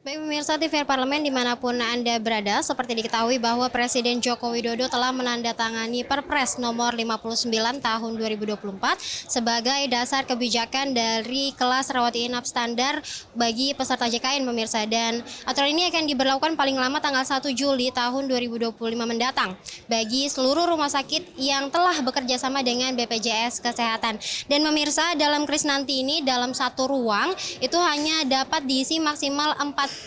Baik pemirsa TVR Parlemen dimanapun Anda berada, seperti diketahui bahwa Presiden Joko Widodo telah menandatangani Perpres nomor 59 tahun 2024 sebagai dasar kebijakan dari kelas rawat inap standar bagi peserta JKN pemirsa. Dan aturan ini akan diberlakukan paling lama tanggal 1 Juli tahun 2025 mendatang bagi seluruh rumah sakit yang telah bekerja sama dengan BPJS Kesehatan. Dan pemirsa, dalam kris nanti ini dalam satu ruang itu hanya dapat diisi maksimal 4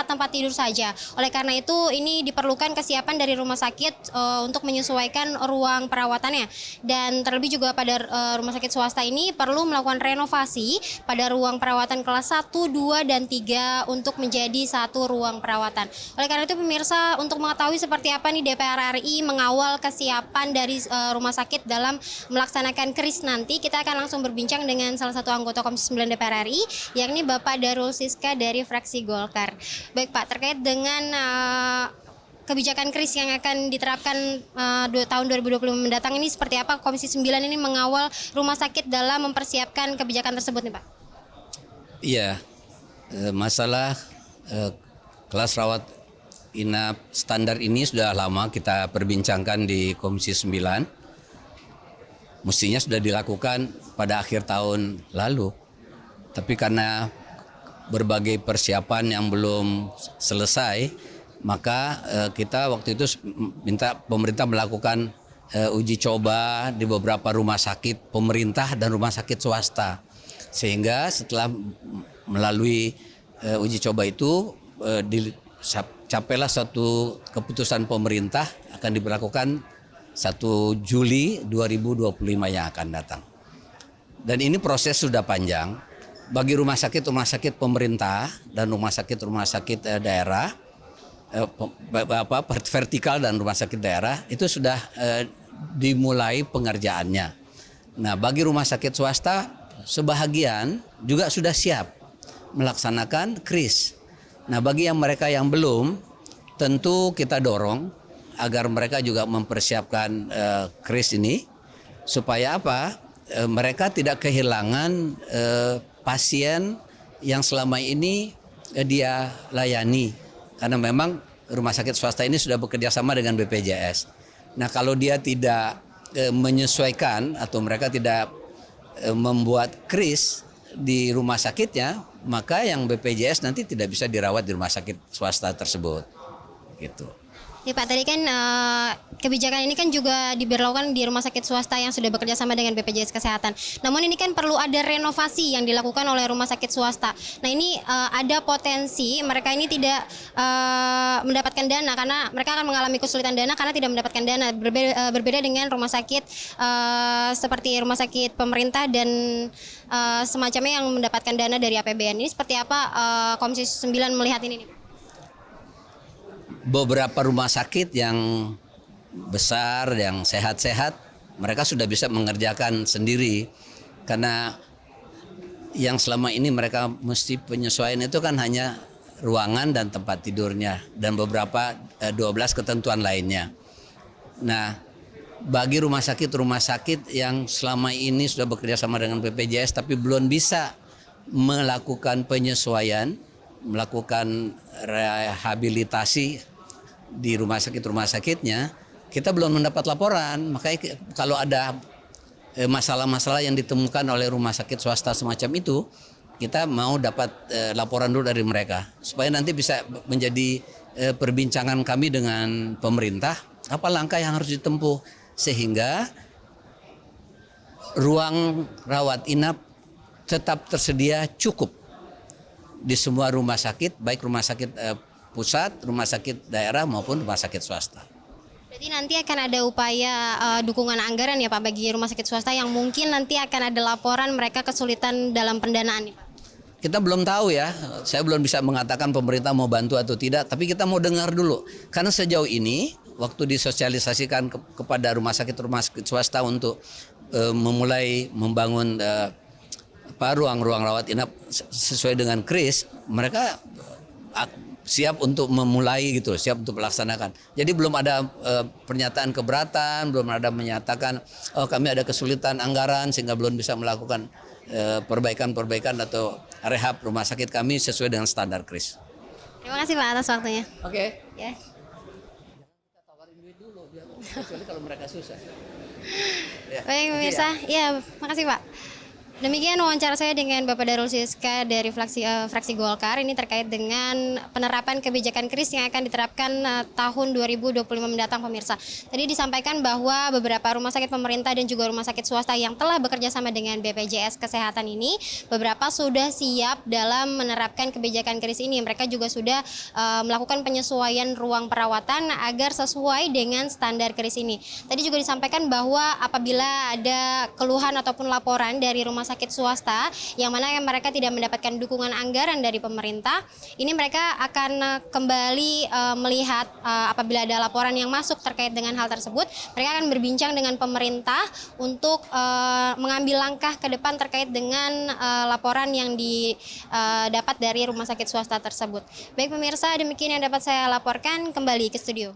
tempat tidur saja. Oleh karena itu ini diperlukan kesiapan dari rumah sakit untuk menyesuaikan ruang perawatannya. Dan terlebih juga pada rumah sakit swasta ini perlu melakukan renovasi pada ruang perawatan kelas 1, 2, dan 3 untuk menjadi satu ruang perawatan. Oleh karena itu pemirsa, untuk mengetahui seperti apa nih DPR RI mengawal kesiapan dari rumah sakit dalam melaksanakan kris nanti, kita akan langsung berbincang dengan salah satu anggota Komisi 9 DPR RI, yakni Bapak Darul Siska dari fraksi Golkar. Baik Pak, terkait dengan kebijakan kris yang akan diterapkan tahun 2025 mendatang ini, seperti apa Komisi 9 ini mengawal rumah sakit dalam mempersiapkan kebijakan tersebut nih Pak? Iya, masalah kelas rawat inap standar ini sudah lama kita perbincangkan di Komisi 9. Mestinya sudah dilakukan pada akhir tahun lalu. Tapi karena berbagai persiapan yang belum selesai, maka kita waktu itu minta pemerintah melakukan uji coba di beberapa rumah sakit pemerintah dan rumah sakit swasta. Sehingga setelah melalui uji coba itu capailah suatu keputusan pemerintah akan diberlakukan 1 Juli 2025 yang akan datang. Dan ini proses sudah panjang. Bagi rumah sakit pemerintah dan rumah sakit daerah, vertikal dan rumah sakit daerah itu sudah dimulai pengerjaannya. Nah, bagi rumah sakit swasta sebahagian juga sudah siap melaksanakan kris. Nah, bagi mereka yang belum, tentu kita dorong agar mereka juga mempersiapkan kris ini supaya apa? Mereka tidak kehilangan pasien yang selama ini dia layani, karena memang rumah sakit swasta ini sudah bekerja sama dengan BPJS. Nah, kalau dia tidak menyesuaikan atau mereka tidak membuat kris di rumah sakitnya, maka yang BPJS nanti tidak bisa dirawat di rumah sakit swasta tersebut, gitu. Ya Pak, tadi kan kebijakan ini kan juga diberlakukan di rumah sakit swasta yang sudah bekerja sama dengan BPJS Kesehatan. Namun ini kan perlu ada renovasi yang dilakukan oleh rumah sakit swasta. Nah ini ada potensi mereka ini tidak mendapatkan dana karena mereka akan mengalami kesulitan dana karena tidak mendapatkan dana. Berbeda dengan rumah sakit seperti rumah sakit pemerintah dan semacamnya yang mendapatkan dana dari APBN. Ini seperti apa Komisi 9 melihat ini nih? Beberapa rumah sakit yang besar, yang sehat-sehat, mereka sudah bisa mengerjakan sendiri. Karena yang selama ini mereka mesti penyesuaian itu kan hanya ruangan dan tempat tidurnya dan beberapa 12 ketentuan lainnya. Nah, bagi rumah sakit yang selama ini sudah bekerja sama dengan BPJS tapi belum bisa melakukan penyesuaian, melakukan rehabilitasi di rumah sakitnya, kita belum mendapat laporan. Makanya kalau ada masalah-masalah yang ditemukan oleh rumah sakit swasta semacam itu, kita mau dapat laporan dulu dari mereka supaya nanti bisa menjadi perbincangan kami dengan pemerintah apa langkah yang harus ditempuh sehingga ruang rawat inap tetap tersedia cukup di semua rumah sakit, baik rumah sakit pusat, rumah sakit daerah maupun rumah sakit swasta. Berarti nanti akan ada upaya dukungan anggaran ya Pak bagi rumah sakit swasta yang mungkin nanti akan ada laporan mereka kesulitan dalam pendanaan nih Pak? Kita belum tahu ya, saya belum bisa mengatakan pemerintah mau bantu atau tidak, tapi kita mau dengar dulu. Karena sejauh ini waktu disosialisasikan kepada rumah sakit swasta untuk memulai membangun ruang-ruang rawat inap sesuai dengan kris, mereka siap untuk memulai gitu, siap untuk melaksanakan. Jadi belum ada pernyataan keberatan, belum ada menyatakan kami ada kesulitan anggaran sehingga belum bisa melakukan perbaikan-perbaikan atau rehab rumah sakit kami sesuai dengan standar kris. Terima kasih Pak atas waktunya. Oke. Ya. Kita tawarin duit dulu, kecuali kalau mereka susah. Ya, Baik pemirsa, ya makasih Pak. Demikian wawancara saya dengan Bapak Darul Siska dari fraksi Golkar ini terkait dengan penerapan kebijakan kris yang akan diterapkan tahun 2025 mendatang pemirsa. Tadi disampaikan bahwa beberapa rumah sakit pemerintah dan juga rumah sakit swasta yang telah bekerja sama dengan BPJS Kesehatan ini beberapa sudah siap dalam menerapkan kebijakan kris ini. Mereka juga sudah melakukan penyesuaian ruang perawatan agar sesuai dengan standar kris ini. Tadi juga disampaikan bahwa apabila ada keluhan ataupun laporan dari rumah sakit swasta yang mana mereka tidak mendapatkan dukungan anggaran dari pemerintah, ini mereka akan kembali melihat apabila ada laporan yang masuk terkait dengan hal tersebut, mereka akan berbincang dengan pemerintah untuk mengambil langkah ke depan terkait dengan laporan yang didapat dari rumah sakit swasta tersebut. Baik pemirsa, demikian yang dapat saya laporkan, kembali ke studio.